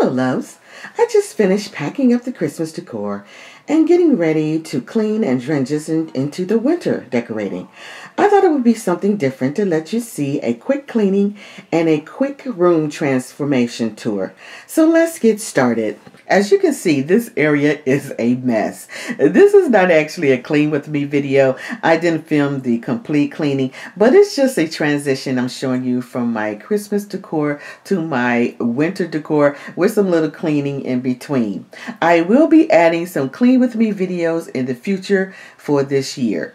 Hello, loves. I just finished packing up the Christmas decor and getting ready to clean and transition into the winter decorating. I thought it would be something different to let you see a quick cleaning and a quick room transformation tour. So let's get started. As you can see, this area is a mess. This is not actually a clean with me video. I didn't film the complete cleaning, but it's just a transition I'm showing you from my Christmas decor to my winter decor with some little cleaning in between. I will be adding some clean with me videos in the future for this year.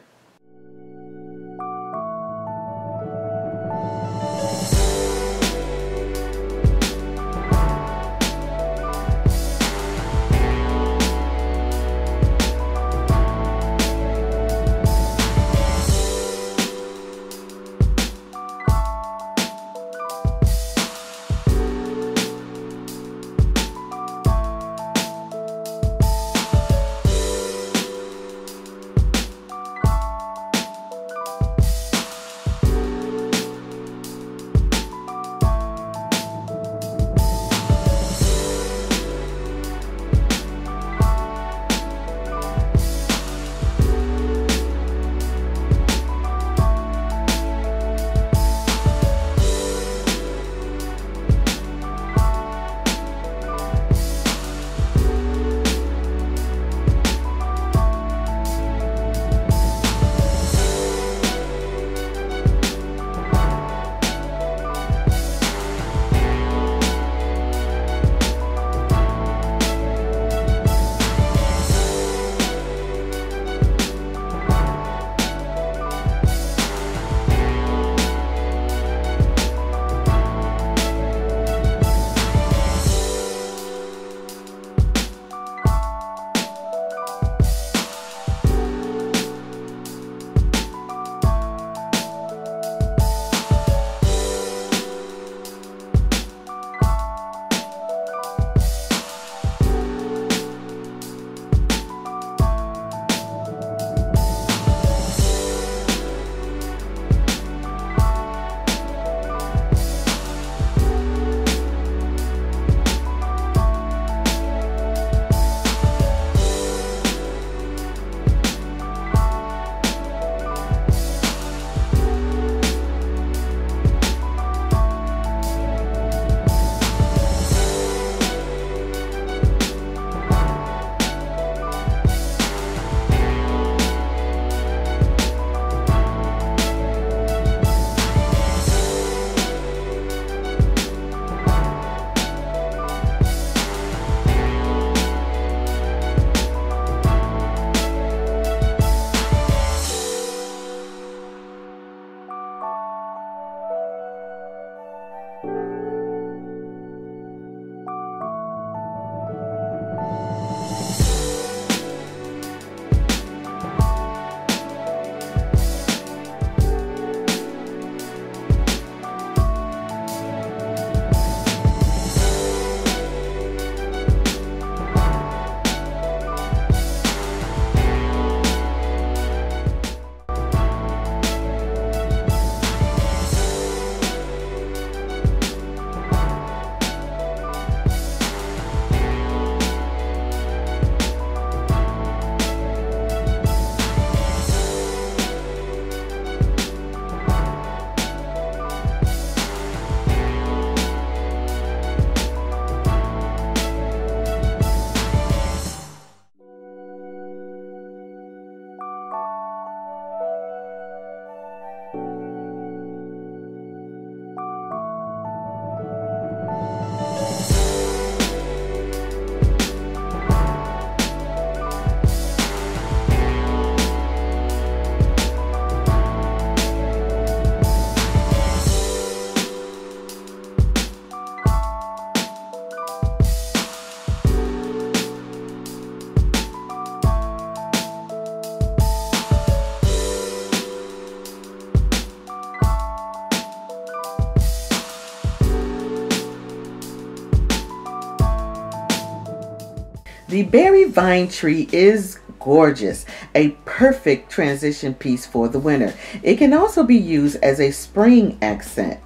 The berry vine tree is gorgeous, a perfect transition piece for the winter. It can also be used as a spring accent.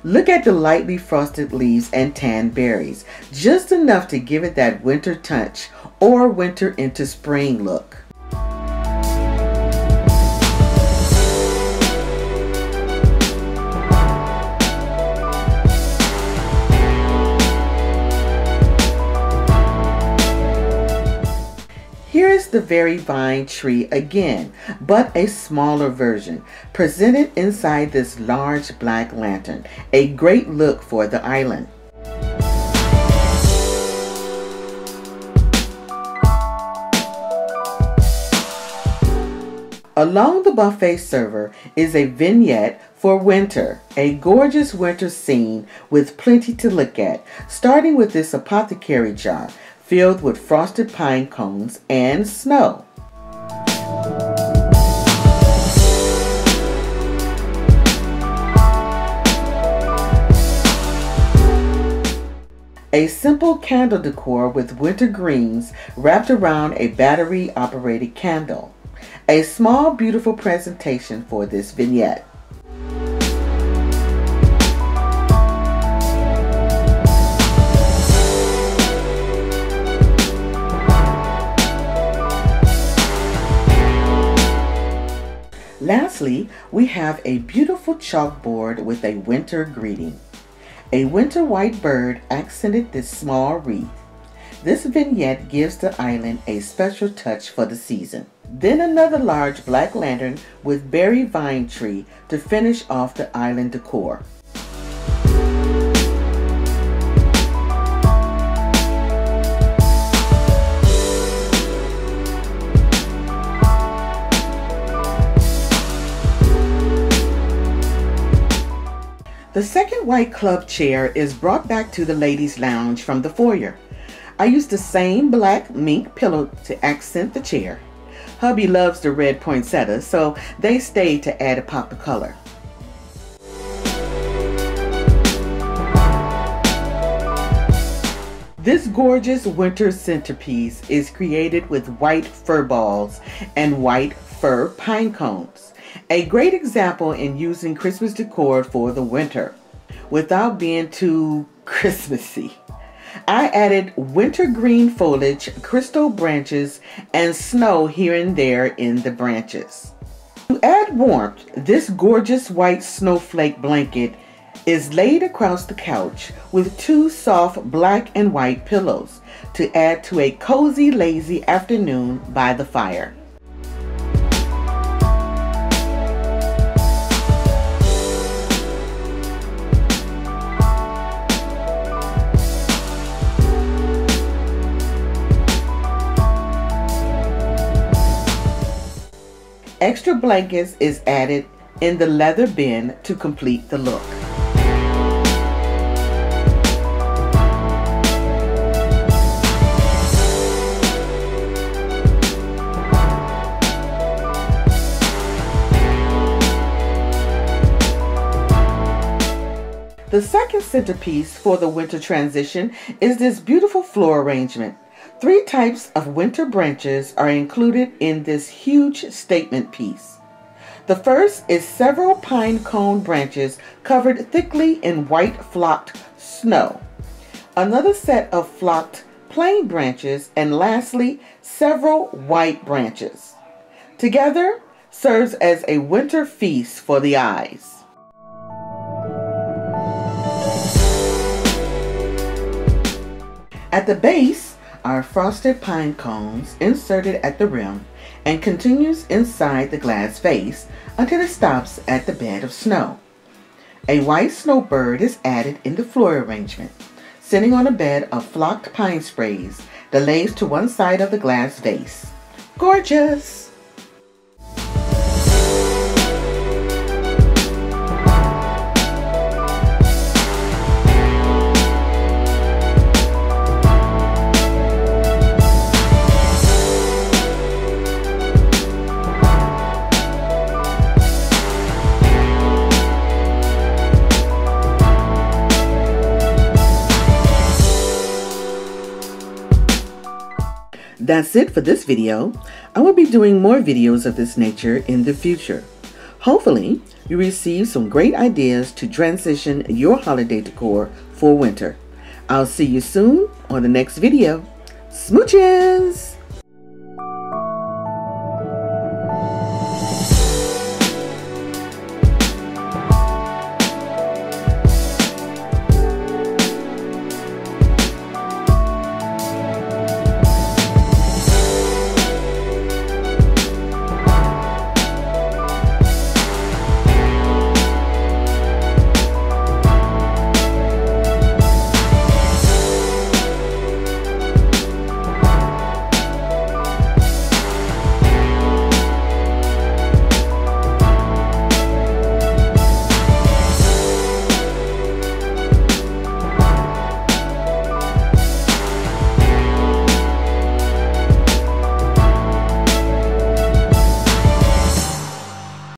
Look at the lightly frosted leaves and tan berries, just enough to give it that winter touch or winter into spring look. Here's the very vine tree again, but a smaller version, presented inside this large black lantern. A great look for the island. Along the buffet server is a vignette for winter, a gorgeous winter scene with plenty to look at, starting with this apothecary jar filled with frosted pine cones and snow. A simple candle decor with winter greens wrapped around a battery-operated candle. A small, beautiful presentation for this vignette. Lastly, we have a beautiful chalkboard with a winter greeting. A winter white bird accented this small wreath. This vignette gives the island a special touch for the season. Then another large black lantern with berry vine tree to finish off the island decor. The second white club chair is brought back to the ladies' lounge from the foyer. I used the same black mink pillow to accent the chair. Hubby loves the red poinsettia, so they stayed to add a pop of color. This gorgeous winter centerpiece is created with white fir balls and white fir pine cones. A great example in using Christmas decor for the winter without being too Christmassy. I added winter green foliage, crystal branches, and snow here and there in the branches. To add warmth, this gorgeous white snowflake blanket is laid across the couch with two soft black and white pillows to add to a cozy, lazy afternoon by the fire. Extra blankets is added in the leather bin to complete the look. The second centerpiece for the winter transition is this beautiful floor arrangement. 3 types of winter branches are included in this huge statement piece. The first is several pine cone branches covered thickly in white flocked snow. Another set of flocked plain branches, and lastly, several white branches. Together, serves as a winter feast for the eyes. At the base are frosted pine cones inserted at the rim and continues inside the glass vase until it stops at the bed of snow. A white snowbird is added in the floor arrangement, sitting on a bed of flocked pine sprays that lays to one side of the glass vase. Gorgeous! That's it for this video. I will be doing more videos of this nature in the future. Hopefully, you receive some great ideas to transition your holiday decor for winter. I'll see you soon on the next video. Smooches!